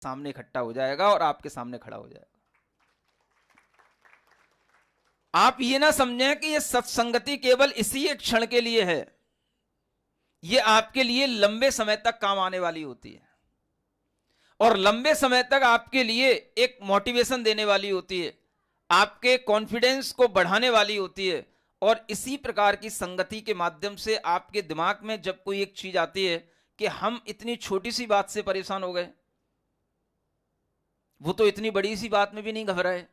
सामने इकट्ठा हो जाएगा और आपके सामने खड़ा हो जाएगा। आप ये ना समझें कि ये सत्संगति केवल इसी एक क्षण के लिए है, ये आपके लिए लंबे समय तक काम आने वाली होती है और लंबे समय तक आपके लिए एक मोटिवेशन देने वाली होती है, आपके कॉन्फिडेंस को बढ़ाने वाली होती है। और इसी प्रकार की संगति के माध्यम से आपके दिमाग में जब कोई एक चीज आती है कि हम इतनी छोटी सी बात से परेशान हो गए, वो तो इतनी बड़ी सी बात में भी नहीं घबराए,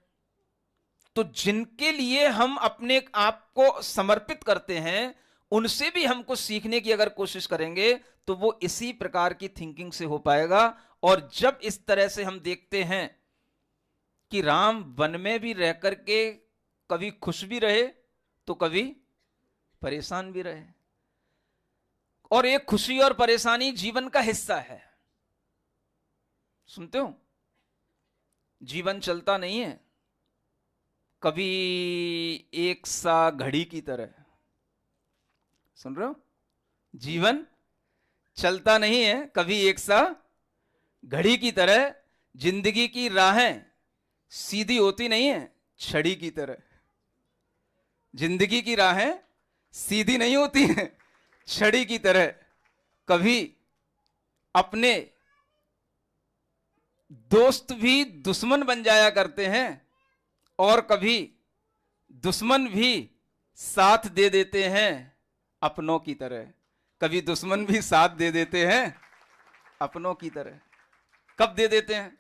तो जिनके लिए हम अपने आप को समर्पित करते हैं उनसे भी हमको सीखने की अगर कोशिश करेंगे तो वो इसी प्रकार की थिंकिंग से हो पाएगा। और जब इस तरह से हम देखते हैं कि राम वन में भी रह करके कभी खुश भी रहे तो कभी परेशान भी रहे, और एक खुशी और परेशानी जीवन का हिस्सा है। सुनते हो, जीवन चलता नहीं है कभी एक सा घड़ी की तरह। सुन रहे हो, जीवन चलता नहीं है कभी एक सा घड़ी की तरह। जिंदगी की राहें सीधी होती नहीं है छड़ी की तरह। जिंदगी की राहें सीधी नहीं होती हैं छड़ी की तरह। कभी अपने दोस्त भी दुश्मन बन जाया करते हैं और कभी दुश्मन भी साथ दे देते हैं अपनों की तरह। कभी दुश्मन भी साथ दे देते हैं अपनों की तरह। कब दे देते हैं?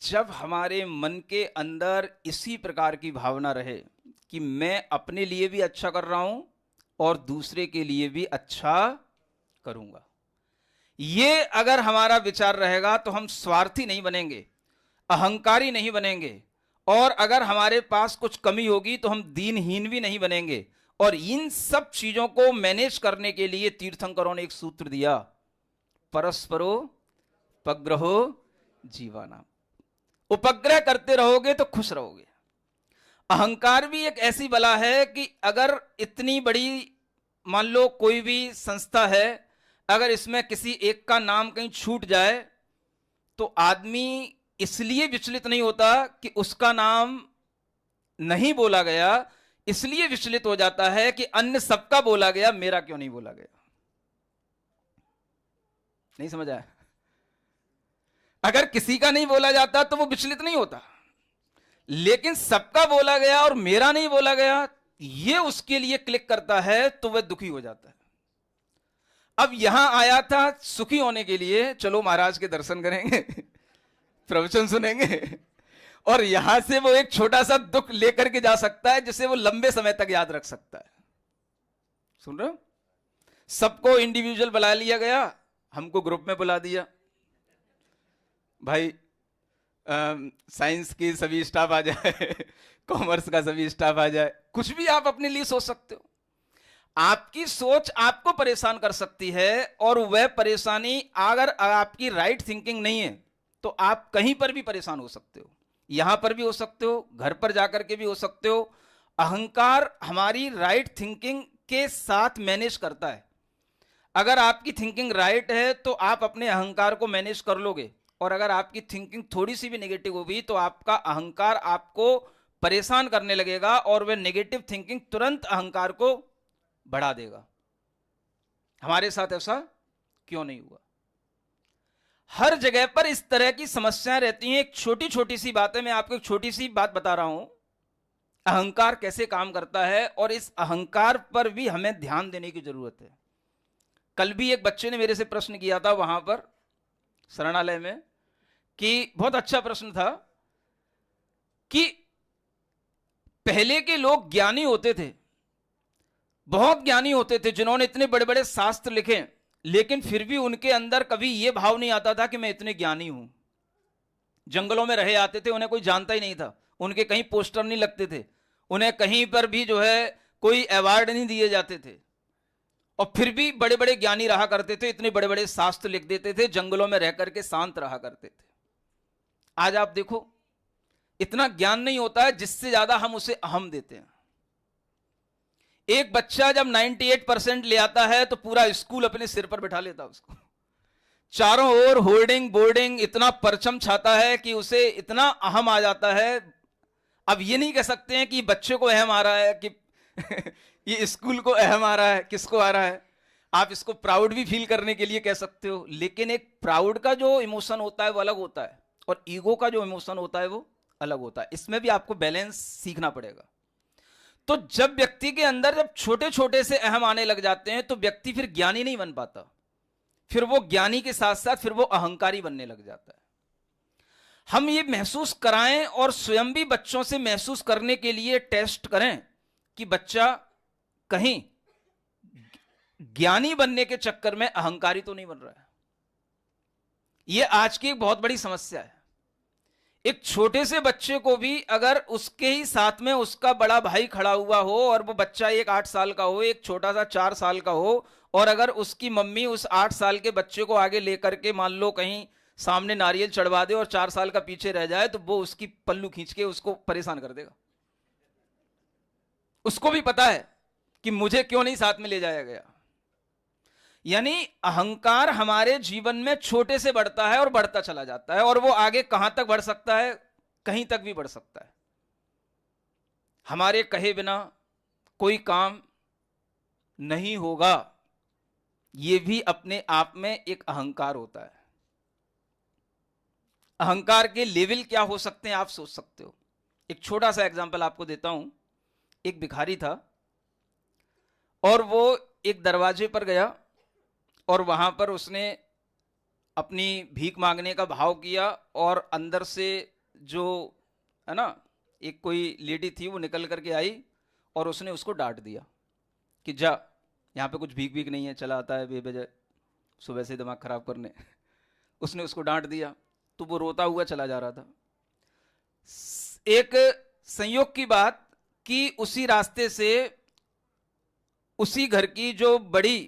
जब हमारे मन के अंदर इसी प्रकार की भावना रहे कि मैं अपने लिए भी अच्छा कर रहा हूं और दूसरे के लिए भी अच्छा करूंगा। ये अगर हमारा विचार रहेगा तो हम स्वार्थी नहीं बनेंगे, अहंकारी नहीं बनेंगे, और अगर हमारे पास कुछ कमी होगी तो हम दीनहीन भी नहीं बनेंगे। और इन सब चीजों को मैनेज करने के लिए तीर्थंकरों ने एक सूत्र दिया, परस्परो उपग्रहो जीवानाम। उपग्रह करते रहोगे तो खुश रहोगे। अहंकार भी एक ऐसी बला है कि अगर इतनी बड़ी, मान लो कोई भी संस्था है, अगर इसमें किसी एक का नाम कहीं छूट जाए तो आदमी इसलिए विचलित नहीं होता कि उसका नाम नहीं बोला गया, इसलिए विचलित हो जाता है कि अन्य सबका बोला गया, मेरा क्यों नहीं बोला गया। नहीं समझ आया? अगर किसी का नहीं बोला जाता तो वो विचलित नहीं होता, लेकिन सबका बोला गया और मेरा नहीं बोला गया, ये उसके लिए क्लिक करता है तो वह दुखी हो जाता है। अब यहां आया था सुखी होने के लिए, चलो महाराज के दर्शन करेंगे, प्रवचन सुनेंगे, और यहां से वो एक छोटा सा दुख लेकर के जा सकता है जिसे वो लंबे समय तक याद रख सकता है। सुन रहे हो? सबको इंडिविजुअल बुला लिया गया, हमको ग्रुप में बुला दिया। भाई साइंस की सभी स्टाफ आ जाए, कॉमर्स का सभी स्टाफ आ जाए, कुछ भी आप अपने लिए सोच सकते हो। आपकी सोच आपको परेशान कर सकती है, और वह परेशानी अगर आपकी राइट थिंकिंग नहीं है तो आप कहीं पर भी परेशान हो सकते हो। यहां पर भी हो सकते हो, घर पर जाकर के भी हो सकते हो। अहंकार हमारी राइट थिंकिंग के साथ मैनेज करता है। अगर आपकी थिंकिंग राइट है तो आप अपने अहंकार को मैनेज कर लोगे, और अगर आपकी थिंकिंग थोड़ी सी भी नेगेटिव होगी तो आपका अहंकार आपको परेशान करने लगेगा, और वह नेगेटिव थिंकिंग तुरंत अहंकार को बढ़ा देगा। हमारे साथ ऐसा क्यों नहीं हुआ? हर जगह पर इस तरह की समस्याएं रहती हैं। एक छोटी छोटी सी बातें, मैं आपको एक छोटी सी बात बता रहा हूं, अहंकार कैसे काम करता है, और इस अहंकार पर भी हमें ध्यान देने की जरूरत है। कल भी एक बच्चे ने मेरे से प्रश्न किया था वहां पर शरणालय में, कि बहुत अच्छा प्रश्न था कि पहले के लोग ज्ञानी होते थे, बहुत ज्ञानी होते थे, जिन्होंने इतने बड़े बड़े शास्त्र लिखे, लेकिन फिर भी उनके अंदर कभी यह भाव नहीं आता था कि मैं इतने ज्ञानी हूं। जंगलों में रहे आते थे, उन्हें कोई जानता ही नहीं था, उनके कहीं पोस्टर नहीं लगते थे, उन्हें कहीं पर भी जो है कोई अवार्ड नहीं दिए जाते थे, और फिर भी बड़े बड़े ज्ञानी रहा करते थे, इतने बड़े बड़े शास्त्र लिख देते थे, जंगलों में रह करके शांत रहा करते थे। आज आप देखो, इतना ज्ञान नहीं होता है, जिससे ज्यादा हम उसे अहम देते हैं। एक बच्चा जब 98% ले आता है तो पूरा स्कूल अपने सिर पर बैठा लेता उसको, चारों ओर होर्डिंग बोर्डिंग, इतना परचम छाता है कि उसे इतना अहम आ जाता है। अब ये नहीं कह सकते हैं कि बच्चे को अहम आ रहा है कि ये स्कूल को अहम आ रहा है, किसको आ रहा है। आप इसको प्राउड भी फील करने के लिए कह सकते हो, लेकिन एक प्राउड का जो इमोशन होता है वो अलग होता है, और ईगो का जो इमोशन होता है वो अलग होता है। इसमें भी आपको बैलेंस सीखना पड़ेगा। तो जब व्यक्ति के अंदर जब छोटे छोटे से अहम आने लग जाते हैं तो व्यक्ति फिर ज्ञानी नहीं बन पाता, फिर वो ज्ञानी के साथ साथ फिर वो अहंकारी बनने लग जाता है। हम ये महसूस कराएं और स्वयं भी बच्चों से महसूस करने के लिए टेस्ट करें कि बच्चा कहीं ज्ञानी बनने के चक्कर में अहंकारी तो नहीं बन रहा है। यह आज की एक बहुत बड़ी समस्या है। एक छोटे से बच्चे को भी अगर उसके ही साथ में उसका बड़ा भाई खड़ा हुआ हो और वो बच्चा एक 8 साल का हो, एक छोटा सा 4 साल का हो, और अगर उसकी मम्मी उस 8 साल के बच्चे को आगे लेकर के मान लो कहीं सामने नारियल चढ़वा दे और 4 साल का पीछे रह जाए, तो वो उसकी पल्लू खींच के उसको परेशान कर देगा। उसको भी पता है कि मुझे क्यों नहीं साथ में ले जाया गया। यानी अहंकार हमारे जीवन में छोटे से बढ़ता है और बढ़ता चला जाता है, और वो आगे कहां तक बढ़ सकता है, कहीं तक भी बढ़ सकता है। हमारे कहे बिना कोई काम नहीं होगा, ये भी अपने आप में एक अहंकार होता है। अहंकार के लेवल क्या हो सकते हैं आप सोच सकते हो। एक छोटा सा एग्जांपल आपको देता हूं। एक भिखारी था और वो एक दरवाजे पर गया और वहां पर उसने अपनी भीख मांगने का भाव किया, और अंदर से जो है ना एक कोई लेडी थी वो निकल करके आई और उसने उसको डांट दिया कि जा, यहाँ पे कुछ भीख भीख नहीं है, चला आता है बेवजह सुबह से दिमाग खराब करने। उसने उसको डांट दिया तो वो रोता हुआ चला जा रहा था। एक संयोग की बात कि उसी रास्ते से उसी घर की जो बड़ी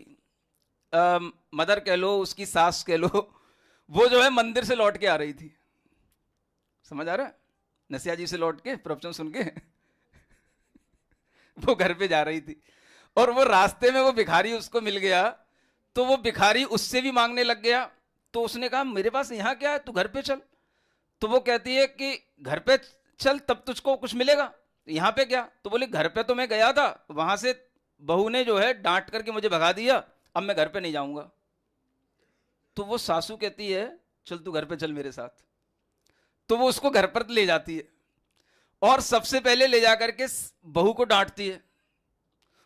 मदर कह लो, उसकी सास कह लो, वो जो है मंदिर से लौट के आ रही थी। समझ आ रहा है? नसिया जी से लौट के प्रवचन सुन के वो घर पे जा रही थी, और वो रास्ते में वो भिखारी उसको मिल गया। तो वो भिखारी उससे भी मांगने लग गया। तो उसने कहा मेरे पास यहाँ क्या है, तू घर पे चल। तो वो कहती है कि घर पे चल तब तुझको कुछ मिलेगा, यहाँ पे क्या। तो बोले घर पे तो मैं गया था, वहां से बहू ने जो है डांट करके मुझे भगा दिया, अब मैं घर पे नहीं जाऊंगा। तो वो सासू कहती है चल तू घर पे चल मेरे साथ। तो वो उसको घर पर ले जाती है और सबसे पहले ले जाकर के बहू को डांटती है,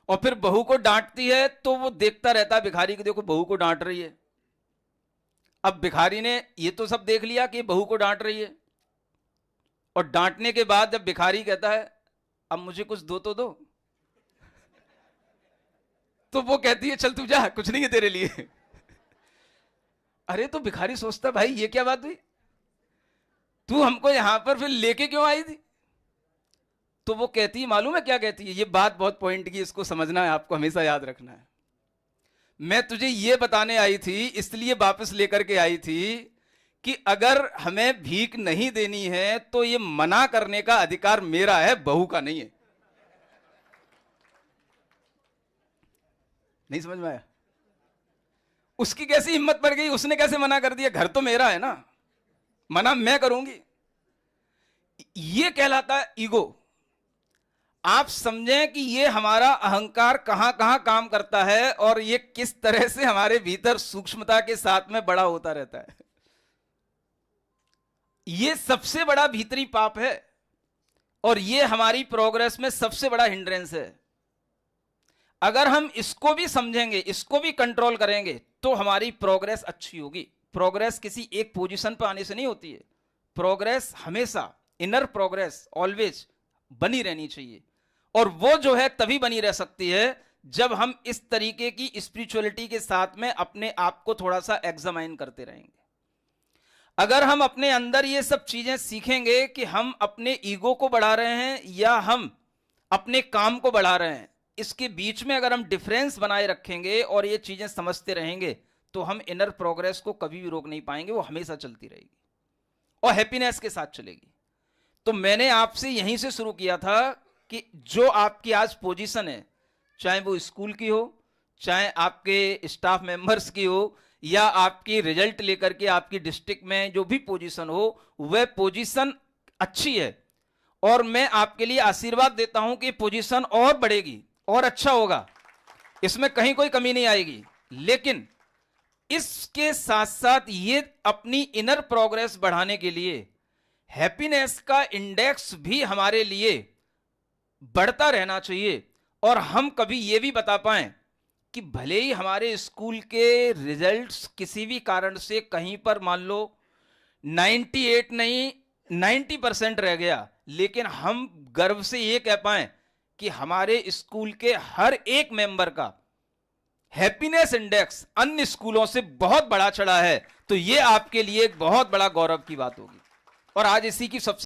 और फिर बहू को डांटती है तो वो देखता रहता है भिखारी कि देखो बहू को डांट रही है। अब भिखारी ने ये तो सब देख लिया कि बहू को डांट रही है, और डांटने के बाद जब भिखारी कहता है अब मुझे कुछ दो तो दो, तो वो कहती है चल तू जा, कुछ नहीं है तेरे लिए। अरे तो भिखारी सोचता भाई ये क्या बात हुई, तू हमको यहां पर फिर लेके क्यों आई थी। तो वो कहती है, मालूम है क्या कहती है, ये बात बहुत पॉइंट की, इसको समझना है, आपको हमेशा याद रखना है। मैं तुझे ये बताने आई थी, इसलिए वापस लेकर के आई थी कि अगर हमें भीख नहीं देनी है तो ये मना करने का अधिकार मेरा है, बहू का नहीं है। नहीं समझ में आया? उसकी कैसी हिम्मत पड़ गई, उसने कैसे मना कर दिया, घर तो मेरा है ना, मना मैं करूंगी। ये कहलाता है ईगो। आप समझें कि ये हमारा अहंकार कहां कहां काम करता है और ये किस तरह से हमारे भीतर सूक्ष्मता के साथ में बड़ा होता रहता है। ये सबसे बड़ा भीतरी पाप है, और ये हमारी प्रोग्रेस में सबसे बड़ा हिंड्रेंस है। अगर हम इसको भी समझेंगे, इसको भी कंट्रोल करेंगे, तो हमारी प्रोग्रेस अच्छी होगी। प्रोग्रेस किसी एक पोजीशन पर आने से नहीं होती है। प्रोग्रेस हमेशा, इनर प्रोग्रेस ऑलवेज बनी रहनी चाहिए, और वो जो है तभी बनी रह सकती है जब हम इस तरीके की स्पिरिचुअलिटी के साथ में अपने आप को थोड़ा सा एग्जामाइन करते रहेंगे। अगर हम अपने अंदर ये सब चीजें सीखेंगे कि हम अपने ईगो को बढ़ा रहे हैं या हम अपने काम को बढ़ा रहे हैं, इसके बीच में अगर हम डिफरेंस बनाए रखेंगे और ये चीजें समझते रहेंगे, तो हम इनर प्रोग्रेस को कभी भी रोक नहीं पाएंगे। वो हमेशा चलती रहेगी और हैप्पीनेस के साथ चलेगी। तो मैंने आपसे यहीं से शुरू किया था कि जो आपकी आज पोजीशन है, चाहे वो स्कूल की हो, चाहे आपके स्टाफ मेंबर्स की हो, या आपकी रिजल्ट लेकर के आपकी डिस्ट्रिक्ट में जो भी पोजीशन हो वह पोजीशन अच्छी है, और मैं आपके लिए आशीर्वाद देता हूं कि पोजीशन और बढ़ेगी और अच्छा होगा, इसमें कहीं कोई कमी नहीं आएगी। लेकिन इसके साथ साथ ये अपनी इनर प्रोग्रेस बढ़ाने के लिए हैप्पीनेस का इंडेक्स भी हमारे लिए बढ़ता रहना चाहिए, और हम कभी ये भी बता पाएं कि भले ही हमारे स्कूल के रिजल्ट्स किसी भी कारण से कहीं पर मान लो 98 नहीं 90% रह गया, लेकिन हम गर्व से ये कह पाएं कि हमारे स्कूल के हर एक मेंबर का हैप्पीनेस इंडेक्स अन्य स्कूलों से बहुत बढ़ा चढ़ा है, तो ये आपके लिए एक बहुत बड़ा गौरव की बात होगी। और आज इसी की सबसे